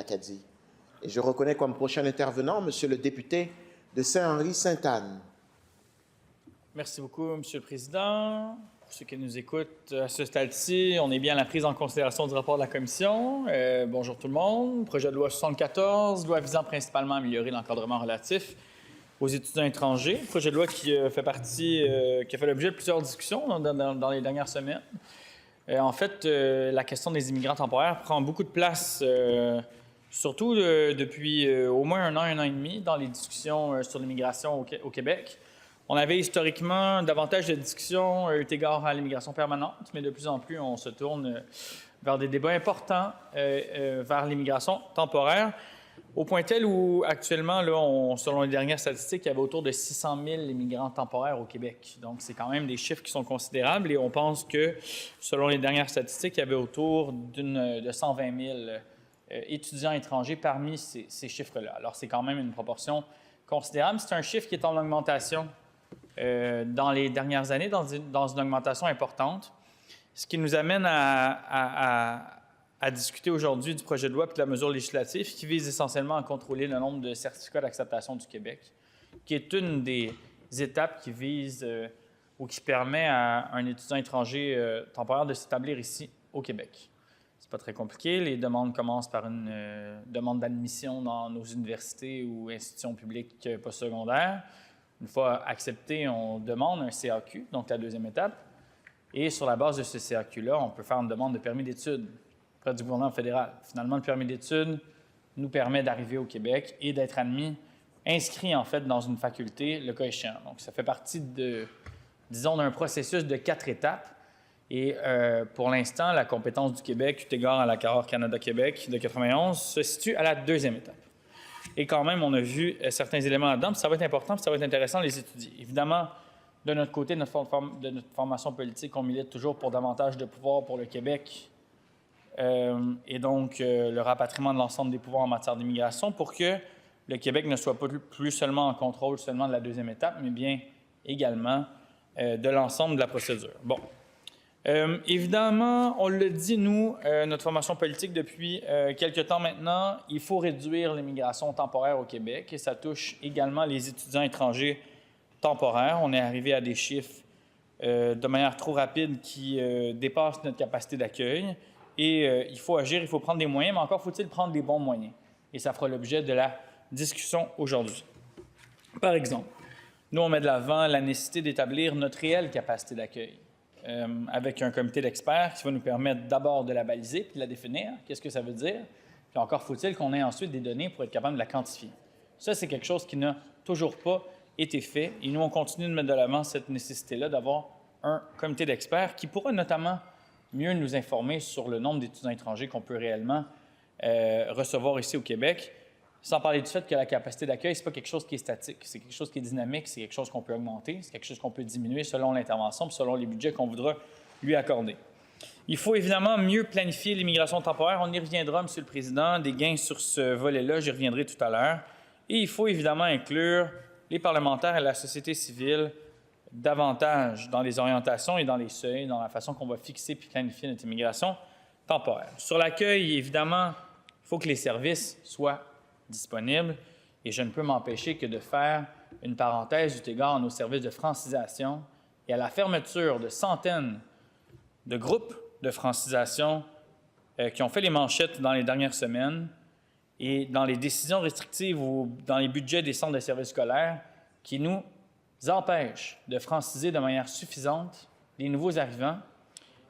Acadie. Et je reconnais comme prochain intervenant Monsieur le député de Saint-Henri-Sainte-Anne. Merci beaucoup, Monsieur le Président. Pour ceux qui nous écoutent à ce stade-ci, on est bien à la prise en considération du rapport de la Commission. Bonjour tout le monde. Projet de loi 74, loi visant principalement à améliorer l'encadrement relatif aux étudiants étrangers. Projet de loi qui qui a fait l'objet de plusieurs discussions dans les dernières semaines. En fait, la question des immigrants temporaires prend beaucoup de place, surtout depuis au moins un an et demi, dans les discussions sur l'immigration au Québec. On avait historiquement davantage de discussions eu égard à l'immigration permanente, mais de plus en plus, on se tourne vers des débats importants vers l'immigration temporaire, au point tel où actuellement, là, selon les dernières statistiques, il y avait autour de 600 000 immigrants temporaires au Québec. Donc, c'est quand même des chiffres qui sont considérables et on pense que, selon les dernières statistiques, il y avait autour de 120 000 étudiants étrangers parmi ces chiffres-là. Alors, c'est quand même une proportion considérable. C'est un chiffre qui est en augmentation dans les dernières années, dans une augmentation importante. Ce qui nous amène à discuter aujourd'hui du projet de loi et de la mesure législative qui vise essentiellement à contrôler le nombre de certificats d'acceptation du Québec, qui est une des étapes qui vise ou qui permet à un étudiant étranger temporaire de s'établir ici au Québec. C'est pas très compliqué. Les demandes commencent par une demande d'admission dans nos universités ou institutions publiques postsecondaires. Une fois accepté, on demande un CAQ, donc la deuxième étape. Et sur la base de ce CAQ-là, on peut faire une demande de permis d'études auprès du gouvernement fédéral. Finalement, le permis d'études nous permet d'arriver au Québec et d'être inscrit en fait dans une faculté, le cas échéant. Donc, ça fait partie d'un processus de 4 étapes. Et pour l'instant, la compétence du Québec, eu égard à l'accord Canada-Québec de 91, se situe à la deuxième étape. Et quand même, on a vu certains éléments là-dedans, puis ça va être important, puis ça va être intéressant de les étudier. Évidemment, de notre côté, de notre formation politique, on milite toujours pour davantage de pouvoir pour le Québec et donc le rapatriement de l'ensemble des pouvoirs en matière d'immigration pour que le Québec ne soit pas plus seulement en contrôle seulement de la deuxième étape, mais bien également de l'ensemble de la procédure. Bon. Évidemment, on le dit, nous, notre formation politique depuis quelques temps maintenant, il faut réduire l'immigration temporaire au Québec et ça touche également les étudiants étrangers temporaires. On est arrivé à des chiffres de manière trop rapide qui dépassent notre capacité d'accueil et il faut agir, il faut prendre des moyens, mais encore faut-il prendre des bons moyens. Et ça fera l'objet de la discussion aujourd'hui. Par exemple, nous, on met de l'avant la nécessité d'établir notre réelle capacité d'accueil. Avec un comité d'experts qui va nous permettre d'abord de la baliser puis de la définir. Qu'est-ce que ça veut dire? Puis encore faut-il qu'on ait ensuite des données pour être capable de la quantifier. Ça, c'est quelque chose qui n'a toujours pas été fait. Et nous, on continue de mettre de l'avant cette nécessité-là d'avoir un comité d'experts qui pourra notamment mieux nous informer sur le nombre d'étudiants étrangers qu'on peut réellement recevoir ici au Québec. Sans parler du fait que la capacité d'accueil, ce n'est pas quelque chose qui est statique, c'est quelque chose qui est dynamique, c'est quelque chose qu'on peut augmenter, c'est quelque chose qu'on peut diminuer selon l'intervention et selon les budgets qu'on voudra lui accorder. Il faut évidemment mieux planifier l'immigration temporaire. On y reviendra, Monsieur le Président, des gains sur ce volet-là, j'y reviendrai tout à l'heure. Et il faut évidemment inclure les parlementaires et la société civile davantage dans les orientations et dans les seuils, dans la façon qu'on va fixer puis planifier notre immigration temporaire. Sur l'accueil, évidemment, il faut que les services soient disponibles et je ne peux m'empêcher que de faire une parenthèse eu égard à nos services de francisation et à la fermeture de centaines de groupes de francisation qui ont fait les manchettes dans les dernières semaines et dans les décisions restrictives ou dans les budgets des centres de services scolaires qui nous empêchent de franciser de manière suffisante les nouveaux arrivants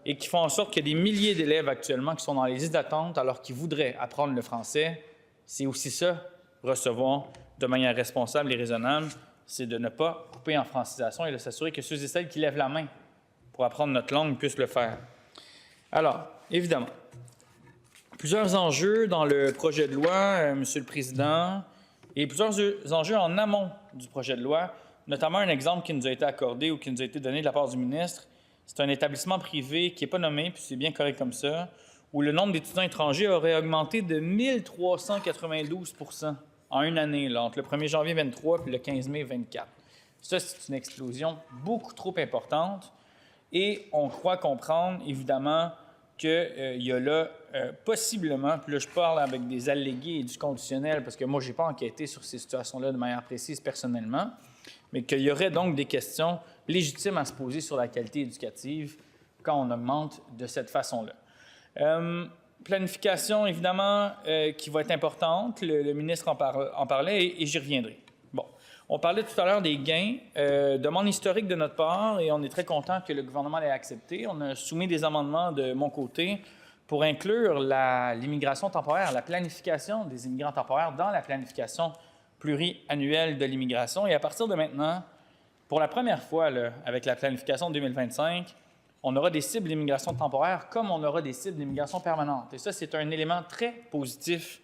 et qui font en sorte qu'il y a des milliers d'élèves actuellement qui sont dans les listes d'attente alors qu'ils voudraient apprendre le français. C'est aussi ça, recevoir de manière responsable et raisonnable, c'est de ne pas couper en francisation et de s'assurer que ceux et celles qui lèvent la main pour apprendre notre langue puissent le faire. Alors, évidemment, plusieurs enjeux dans le projet de loi, Monsieur le Président, et plusieurs enjeux en amont du projet de loi, notamment un exemple qui nous a été accordé ou qui nous a été donné de la part du ministre. C'est un établissement privé qui n'est pas nommé, puis c'est bien correct comme ça, où le nombre d'étudiants étrangers aurait augmenté de 1392 % en une année, là, entre le 1er janvier 2023 et le 15 mai 2024. Ça, c'est une explosion beaucoup trop importante et on croit comprendre, évidemment, qu'il y a là possiblement, puis là je parle avec des allégués et du conditionnel, parce que moi je n'ai pas enquêté sur ces situations-là de manière précise personnellement, mais qu'il y aurait donc des questions légitimes à se poser sur la qualité éducative quand on augmente de cette façon-là. Planification, évidemment, qui va être importante. Le ministre en parlait et j'y reviendrai. Bon, on parlait tout à l'heure des gains, demande historique de notre part, et on est très content que le gouvernement l'ait accepté. On a soumis des amendements de mon côté pour inclure l'immigration temporaire, la planification des immigrants temporaires dans la planification pluriannuelle de l'immigration. Et à partir de maintenant, pour la première fois, là, avec la planification 2025, on aura des cibles d'immigration temporaire comme on aura des cibles d'immigration permanente. Et ça, c'est un élément très positif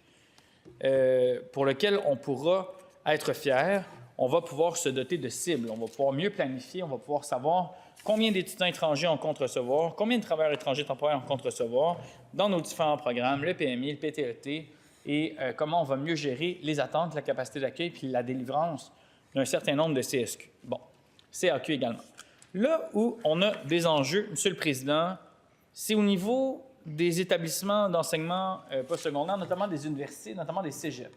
pour lequel on pourra être fier. On va pouvoir se doter de cibles. On va pouvoir mieux planifier. On va pouvoir savoir combien d'étudiants étrangers on compte recevoir, combien de travailleurs étrangers temporaires on compte recevoir dans nos différents programmes, le PMI, le PTET, et comment on va mieux gérer les attentes, la capacité d'accueil puis la délivrance d'un certain nombre de CSQ. Bon, CAQ également. Là où on a des enjeux, Monsieur le Président, c'est au niveau des établissements d'enseignement postsecondaire, notamment des universités, notamment des cégeps,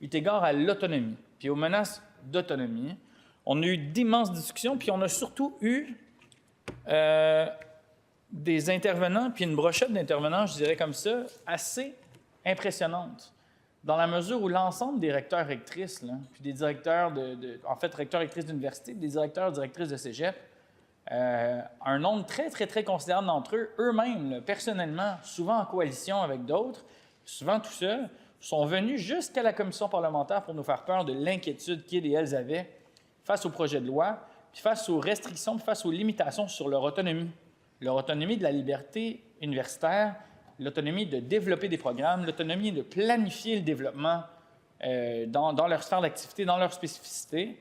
eu égard à l'autonomie, puis aux menaces d'autonomie. On a eu d'immenses discussions, puis on a surtout eu des intervenants, puis une brochette d'intervenants, je dirais comme ça, assez impressionnante, dans la mesure où l'ensemble des recteurs, rectrices, là, puis des directeurs, en fait, recteurs, rectrices d'université, des directeurs, directrices de cégep, un nombre très, très, très considérable d'entre eux, eux-mêmes, là, personnellement, souvent en coalition avec d'autres, souvent tout seuls, sont venus jusqu'à la commission parlementaire pour nous faire peur de l'inquiétude qu'ils et elles avaient face au projet de loi, puis face aux restrictions, puis face aux limitations sur leur autonomie de la liberté universitaire, l'autonomie de développer des programmes, l'autonomie de planifier le développement dans leur sphère d'activité, dans leur spécificité,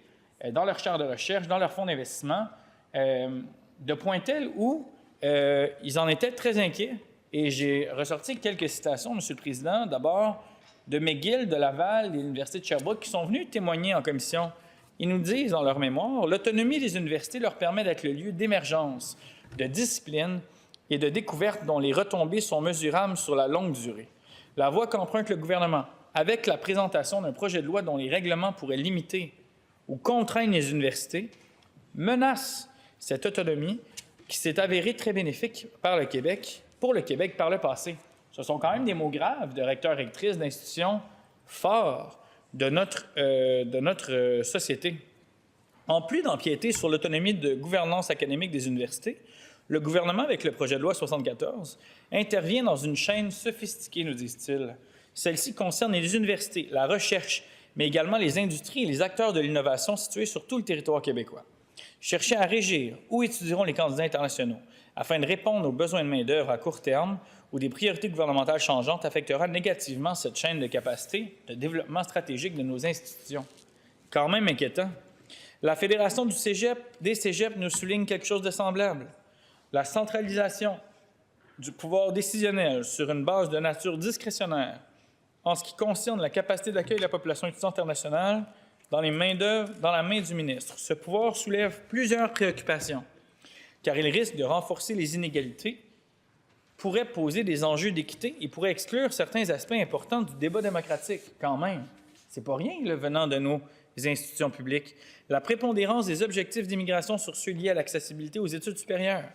dans leur chaire de recherche, dans leur fonds d'investissement, de point tel où ils en étaient très inquiets. Et j'ai ressorti quelques citations, Monsieur le Président, d'abord de McGill, de Laval, de l'Université de Sherbrooke, qui sont venus témoigner en commission. Ils nous disent dans leur mémoire, l'autonomie des universités leur permet d'être le lieu d'émergence, de discipline et de découverte dont les retombées sont mesurables sur la longue durée. La voie qu'emprunte le gouvernement, avec la présentation d'un projet de loi dont les règlements pourraient limiter ou contraindre les universités, menace cette autonomie qui s'est avérée très bénéfique pour le Québec par le passé. Ce sont quand même des mots graves de recteurs, rectrices, d'institutions forts de notre société. En plus d'empiéter sur l'autonomie de gouvernance académique des universités, le gouvernement, avec le projet de loi 74, intervient dans une chaîne sophistiquée, nous disent-ils. Celle-ci concerne les universités, la recherche, mais également les industries et les acteurs de l'innovation situés sur tout le territoire québécois. Chercher à régir où étudieront les candidats internationaux afin de répondre aux besoins de main-d'œuvre à court terme ou des priorités gouvernementales changeantes affectera négativement cette chaîne de capacité de développement stratégique de nos institutions. Quand même inquiétant. La Fédération des cégeps nous souligne quelque chose de semblable. La centralisation du pouvoir décisionnel sur une base de nature discrétionnaire en ce qui concerne la capacité d'accueil de la population étudiante internationale dans les main-d'œuvre dans la main du ministre. Ce pouvoir soulève plusieurs préoccupations, car il risque de renforcer les inégalités, pourrait poser des enjeux d'équité et pourrait exclure certains aspects importants du débat démocratique. Quand même, c'est pas rien, le venant de nos institutions publiques. La prépondérance des objectifs d'immigration sur ceux liés à l'accessibilité aux études supérieures.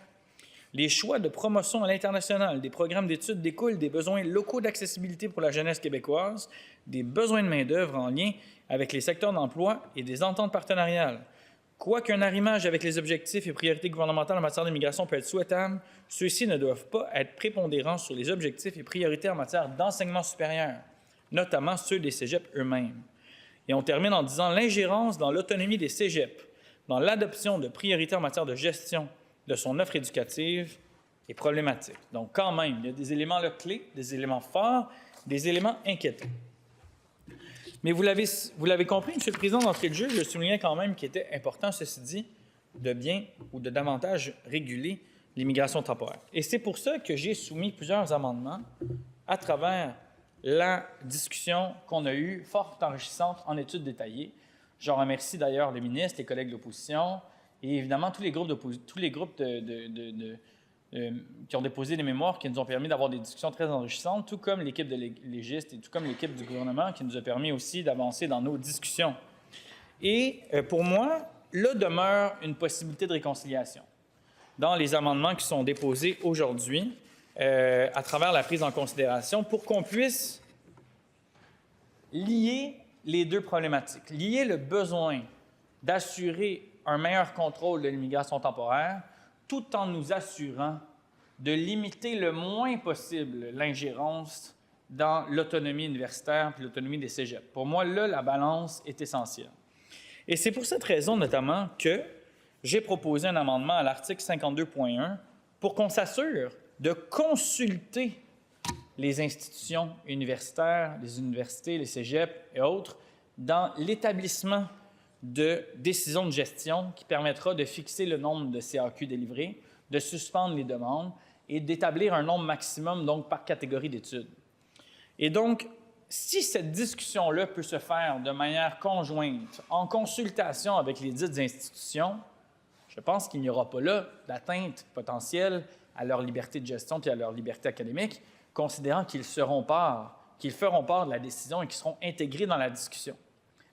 Les choix de promotion à l'international des programmes d'études découlent des besoins locaux d'accessibilité pour la jeunesse québécoise, des besoins de main-d'œuvre en lien avec les secteurs d'emploi et des ententes partenariales. Quoiqu'un arrimage avec les objectifs et priorités gouvernementales en matière d'immigration peut être souhaitable, ceux-ci ne doivent pas être prépondérants sur les objectifs et priorités en matière d'enseignement supérieur, notamment ceux des cégeps eux-mêmes. Et on termine en disant l'ingérence dans l'autonomie des cégeps, dans l'adoption de priorités en matière de gestion de son offre éducative est problématique. Donc, quand même, il y a des éléments là, clés, des éléments forts, des éléments inquiétants. Mais vous l'avez compris, M. le Président, d'entrée de jeu, je soulignais quand même qu'il était important, ceci dit, de bien ou de davantage réguler l'immigration temporaire. Et c'est pour ça que j'ai soumis plusieurs amendements à travers la discussion qu'on a eue, fort enrichissante, en études détaillées. Je remercie d'ailleurs les ministres, les collègues de l'opposition et évidemment tous les groupes qui ont déposé des mémoires qui nous ont permis d'avoir des discussions très enrichissantes, tout comme l'équipe de légistes et tout comme l'équipe du gouvernement qui nous a permis aussi d'avancer dans nos discussions. Et pour moi, là demeure une possibilité de réconciliation dans les amendements qui sont déposés aujourd'hui à travers la prise en considération pour qu'on puisse lier les deux problématiques, lier le besoin d'assurer un meilleur contrôle de l'immigration temporaire tout en nous assurant de limiter le moins possible l'ingérence dans l'autonomie universitaire et l'autonomie des cégeps. Pour moi, là, la balance est essentielle. Et c'est pour cette raison, notamment, que j'ai proposé un amendement à l'article 52.1 pour qu'on s'assure de consulter les institutions universitaires, les universités, les cégeps et autres dans l'établissement de décisions de gestion qui permettra de fixer le nombre de CAQ délivrés, de suspendre les demandes et d'établir un nombre maximum donc par catégorie d'études. Et donc, si cette discussion-là peut se faire de manière conjointe, en consultation avec les dites institutions, je pense qu'il n'y aura pas là d'atteinte potentielle à leur liberté de gestion et à leur liberté académique, considérant qu'ils feront part de la décision et qu'ils seront intégrés dans la discussion.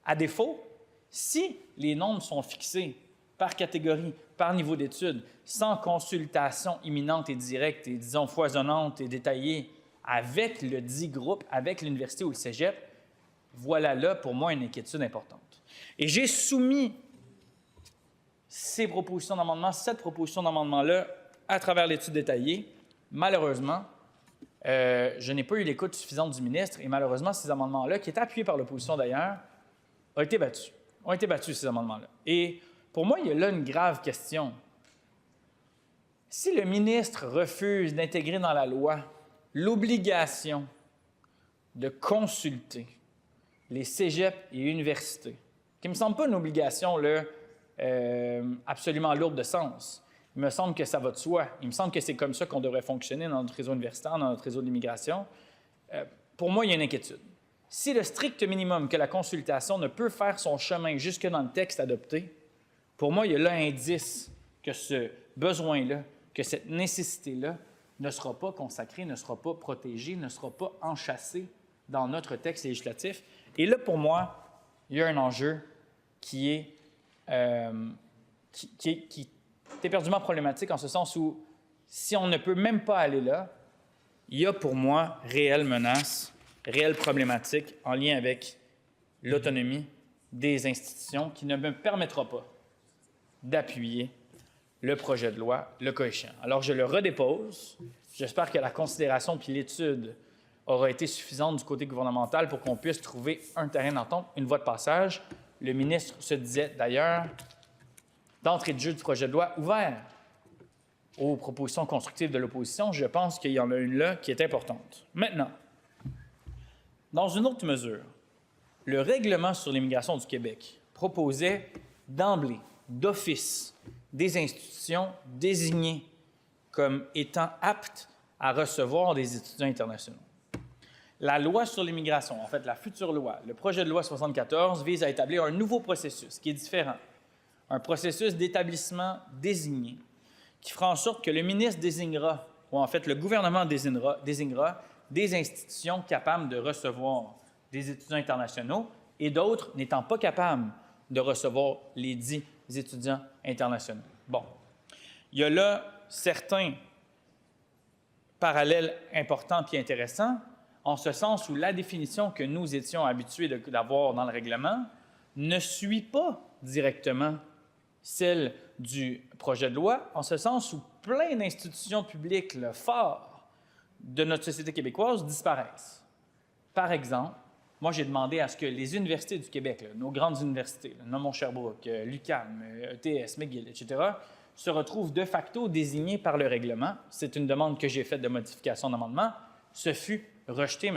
À défaut, si les nombres sont fixés par catégorie, par niveau d'études, sans consultation imminente et directe et, disons, foisonnante et détaillée avec le dit groupe, avec l'université ou le cégep, voilà là, pour moi, une inquiétude importante. Et j'ai soumis cette proposition d'amendement-là à travers l'étude détaillée. Malheureusement, je n'ai pas eu l'écoute suffisante du ministre et malheureusement, ces amendements-là, qui étaient appuyés par l'opposition d'ailleurs, ont été battus, ces amendements-là. Et pour moi, il y a là une grave question. Si le ministre refuse d'intégrer dans la loi l'obligation de consulter les cégeps et universités, qui ne me semble pas une obligation là, absolument lourde de sens, il me semble que ça va de soi. Il me semble que c'est comme ça qu'on devrait fonctionner dans notre réseau universitaire, dans notre réseau d'immigration. Pour moi, il y a une inquiétude. Si le strict minimum que la consultation ne peut faire son chemin jusque dans le texte adopté, pour moi, il y a là un indice que ce besoin-là, que cette nécessité-là ne sera pas consacrée, ne sera pas protégée, ne sera pas enchâssée dans notre texte législatif. Et là, pour moi, il y a un enjeu qui est éperdument problématique en ce sens où, si on ne peut même pas aller là, il y a pour moi réelle menace, réelle problématique en lien avec l'autonomie des institutions qui ne me permettra pas d'appuyer le projet de loi, le cas échéant. Alors, je le redépose. J'espère que la considération puis l'étude aura été suffisante du côté gouvernemental pour qu'on puisse trouver un terrain d'entente, une voie de passage. Le ministre se disait d'ailleurs, d'entrée de jeu du projet de loi, ouvert aux propositions constructives de l'opposition. Je pense qu'il y en a une là qui est importante. Maintenant, dans une autre mesure, le règlement sur l'immigration du Québec proposait d'emblée, d'office, des institutions désignées comme étant aptes à recevoir des étudiants internationaux. La loi sur l'immigration, en fait la future loi, le projet de loi 74, vise à établir un nouveau processus qui est différent. Un processus d'établissement désigné qui fera en sorte que le ministre désignera, ou en fait le gouvernement désignera des institutions capables de recevoir des étudiants internationaux et d'autres n'étant pas capables de recevoir les dits étudiants internationaux. Bon, il y a là certains parallèles importants et intéressants, en ce sens où la définition que nous étions habitués d'avoir dans le règlement ne suit pas directement celle du projet de loi, en ce sens où plein d'institutions publiques fortes de notre société québécoise disparaissent. Par exemple, moi, j'ai demandé à ce que les universités du Québec, nos grandes universités, Mont-Sherbrooke, l'UQAM, ETS, McGill, etc., se retrouvent de facto désignées par le règlement. C'est une demande que j'ai faite de modification d'amendement. Ce fut rejeté,